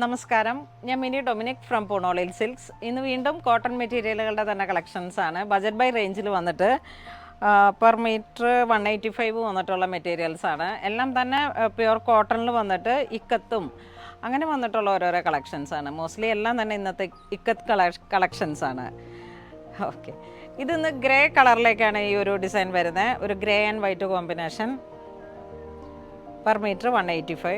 നമസ്കാരം, ഞാൻ mini Dominic from പൂണോളിൽ silks. ഇന്ന് വീണ്ടും കോട്ടൺ മെറ്റീരിയലുകളുടെ തന്നെ കളക്ഷൻസ് ആണ്. ബജറ്റ് ബൈ റേഞ്ചിൽ വന്നിട്ട് പെർ മീറ്റർ 185 വന്നിട്ടുള്ള മെറ്റീരിയൽസ് ആണ്. എല്ലാം തന്നെ പ്യുവർ കോട്ടണിൽ വന്നിട്ട് ഇക്കത്തും അങ്ങനെ വന്നിട്ടുള്ള ഓരോരോ കളക്ഷൻസ് ആണ്. മോസ്റ്റ്ലി എല്ലാം തന്നെ ഇന്നത്തെ ഇക്കത്ത് കളക്ഷൻസ് ആണ്. ഓക്കെ, ഇതിന്ന് ഗ്രേ കളറിലേക്കാണ് ഈ ഒരു ഡിസൈൻ വരുന്നത്. ഒരു grey and white combination. Per metre 185.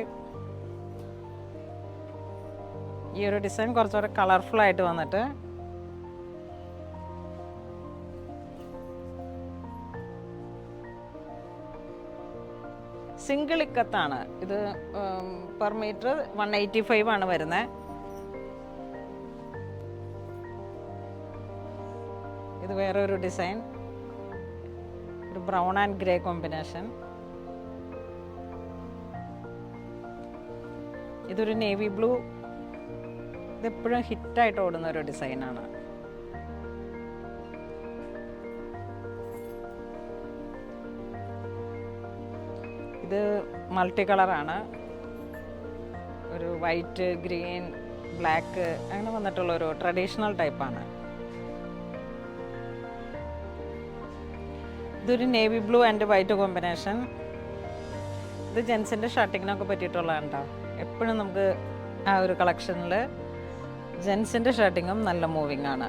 ഈ ഒരു ഡിസൈൻ കുറച്ചുകൂടെ കളർഫുൾ ആയിട്ട് വന്നിട്ട് സിംഗിൾ ഇക്കത്താണ് ഇത്. പെർ മീറ്റർ 185 ആണ് വരുന്നത്. ഇത് വേറെ ഒരു ഡിസൈൻ, ഒരു ബ്രൗൺ ആൻഡ് ഗ്രേ കോമ്പിനേഷൻ. ഇതൊരു നേവി ബ്ലൂ. ഇതെപ്പോഴും ഹിറ്റായിട്ട് ഓടുന്ന ഒരു ഡിസൈനാണ്. ഇത് മൾട്ടി കളറാണ്. ഒരു വൈറ്റ്, ഗ്രീൻ, ബ്ലാക്ക് അങ്ങനെ വന്നിട്ടുള്ള ഒരു ട്രഡീഷണൽ ടൈപ്പാണ്. ഇതൊരു navy blue and white combination. ഇത് ജെൻസിൻ്റെ ഷർട്ടിങ്ങിനൊക്കെ പറ്റിയിട്ടുള്ളതാണ് കേട്ടോ. എപ്പോഴും നമുക്ക് ആ ഒരു കളക്ഷനിൽ ജെൻസിൻ്റെ ഷർട്ടിങ്ങും നല്ല മൂവിങ് ആണ്.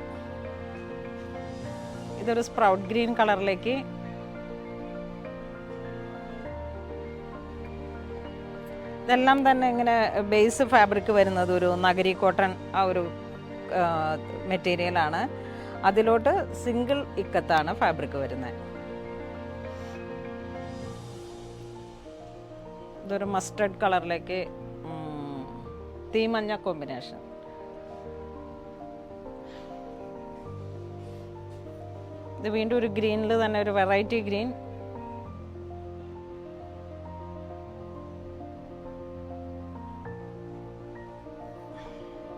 ഇതൊരു സ്പ്രൗട്ട് ഗ്രീൻ കളറിലേക്ക് ഇതെല്ലാം തന്നെ ഇങ്ങനെ ബേസ് ഫാബ്രിക് വരുന്നത് ഒരു നഗരി കോട്ടൺ ആ ഒരു മെറ്റീരിയലാണ്. അതിലോട്ട് സിംഗിൾ ഇക്കത്താണ് ഫാബ്രിക് വരുന്നത്. ഇതൊരു മസ്റ്റർഡ് കളറിലേക്ക് തീമഞ്ഞ കോമ്പിനേഷൻ. ഇത് വീണ്ടും ഒരു ഗ്രീനിൽ തന്നെ ഒരു വെറൈറ്റി ഗ്രീൻ.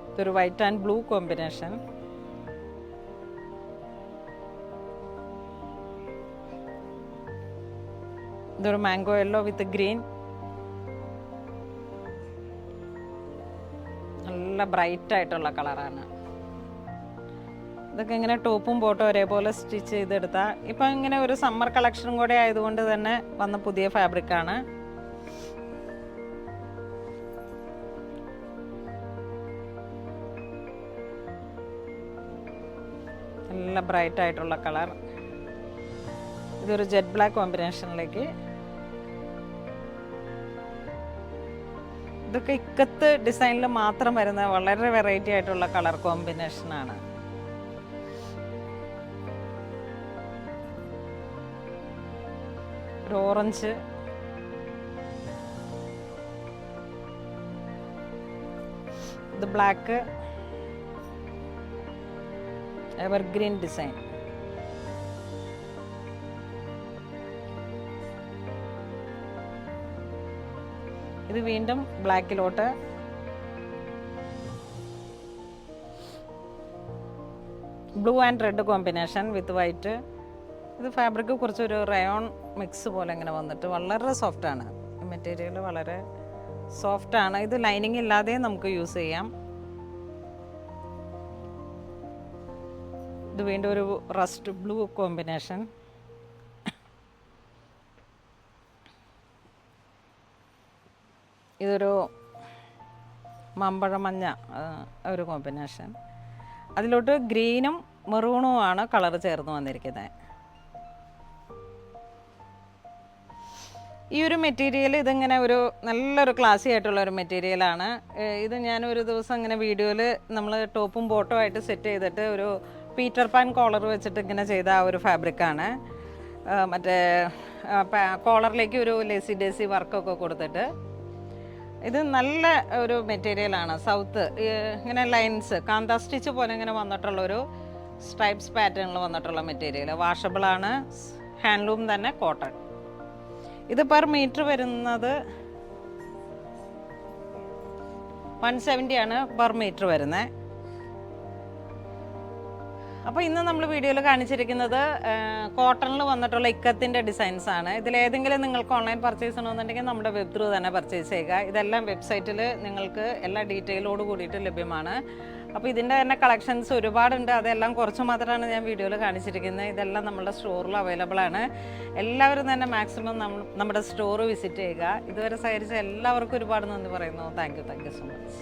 ഇതൊരു വൈറ്റ് ആൻഡ് ബ്ലൂ കോമ്പിനേഷൻ. ഇതൊരു മാംഗോ യെല്ലോ വിത്ത് ഗ്രീൻ. നല്ല ബ്രൈറ്റ് ആയിട്ടുള്ള കളറാണ്. ഇതൊക്കെ ഇങ്ങനെ ടോപ്പും ബോട്ടും ഒരേപോലെ സ്റ്റിച്ച് ചെയ്തെടുത്താൽ ഇപ്പം ഇങ്ങനെ ഒരു സമ്മർ കളക്ഷനും കൂടെ ആയതുകൊണ്ട് തന്നെ വന്ന പുതിയ ഫാബ്രിക്കാണ്. നല്ല ബ്രൈറ്റ് ആയിട്ടുള്ള കളർ. ഇതൊരു ജെറ്റ് ബ്ലാക്ക് കോമ്പിനേഷനിലേക്ക്. ഇതൊക്കെ ഇക്കത്ത് ഡിസൈനിൽ മാത്രം വരുന്ന വളരെ വെറൈറ്റി ആയിട്ടുള്ള കളർ കോമ്പിനേഷനാണ്. ഒരു ഓറഞ്ച്, ഇത് ബ്ലാക്ക്, എവർഗ്രീൻ ഡിസൈൻ. ഇത് വീണ്ടും ബ്ലാക്കിലോട്ട് blue and red combination with white. ഇത് ഫാബ്രിക് കുറച്ചൊരു റയോൺ മിക്സ് പോലെ ഇങ്ങനെ വന്നിട്ട് വളരെ സോഫ്റ്റാണ്. മെറ്റീരിയൽ വളരെ സോഫ്റ്റാണ്. ഇത് ലൈനിങ് ഇല്ലാതെ നമുക്ക് യൂസ് ചെയ്യാം. ഇത് വീണ്ടും ഒരു റസ്റ്റ് ബ്ലൂ കോമ്പിനേഷൻ. ഇതൊരു മമ്പഴ മഞ്ഞ ഒരു കോമ്പിനേഷൻ. അതിലോട്ട് ഗ്രീനും മെറൂണുമാണ് കളർ ചേർന്ന് വന്നിരിക്കുന്നത്. ഈ ഒരു മെറ്റീരിയൽ ഇതിങ്ങനെ ഒരു നല്ലൊരു ക്ലാസി ആയിട്ടുള്ള ഒരു മെറ്റീരിയലാണ്. ഇത് ഞാനൊരു ദിവസം ഇങ്ങനെ വീഡിയോയിൽ നമ്മൾ ടോപ്പും ബോട്ടും ആയിട്ട് സെറ്റ് ചെയ്തിട്ട് ഒരു പീറ്റർ പാൻ കോളർ വെച്ചിട്ട് ഇങ്ങനെ ചെയ്ത ആ ഒരു ഫാബ്രിക്കാണ്. മറ്റേ കോളറിലേക്ക് ഒരു ലേസി ഡേസി വർക്കൊക്കെ കൊടുത്തിട്ട് ഇത് നല്ല ഒരു മെറ്റീരിയലാണ്. സൗത്ത് ഇങ്ങനെ ലൈൻസ് കാന്ത സ്റ്റിച്ച് പോലെ ഇങ്ങനെ വന്നിട്ടുള്ളൊരു സ്ട്രൈപ്സ് പാറ്റേണിൽ വന്നിട്ടുള്ള മെറ്റീരിയൽ. വാഷബിളാണ്, ഹാൻഡ്ലൂം തന്നെ, കോട്ടൺ. ഇത് പെർ മീറ്റർ വരുന്നത് 170 ആണ് പെർ മീറ്റർ വരുന്നത്. അപ്പോൾ ഇന്ന് നമ്മൾ വീഡിയോയിൽ കാണിച്ചിരിക്കുന്നത് കോട്ടണിൽ വന്നിട്ടുള്ള ഇക്കത്തിൻ്റെ ഡിസൈൻസ് ആണ്. ഇതിലേതെങ്കിലും നിങ്ങൾക്ക് ഓൺലൈൻ പർച്ചേസ് ചെയ്യണമെന്നുണ്ടെങ്കിൽ നമ്മുടെ വെബ് ത്രൂ തന്നെ പർച്ചേസ് ചെയ്യുക. ഇതെല്ലാം വെബ്സൈറ്റിൽ നിങ്ങൾക്ക് എല്ലാ ഡീറ്റെയിലോട് കൂടിയിട്ട് ലഭ്യമാണ്. അപ്പോൾ ഇതിൻ്റെ തന്നെ കളക്ഷൻസ് ഒരുപാടുണ്ട്. അതെല്ലാം കുറച്ച് മാത്രമാണ് ഞാൻ വീഡിയോയിൽ കാണിച്ചിരിക്കുന്നത്. ഇതെല്ലാം നമ്മുടെ സ്റ്റോറിൽ അവൈലബിൾ ആണ്. എല്ലാവരും തന്നെ മാക്സിമം നമ്മുടെ സ്റ്റോർ വിസിറ്റ് ചെയ്യുക. ഇതുവരെ സഹകരിച്ച എല്ലാവർക്കും ഒരുപാട് നന്ദി പറയുന്നു. Thank you so much.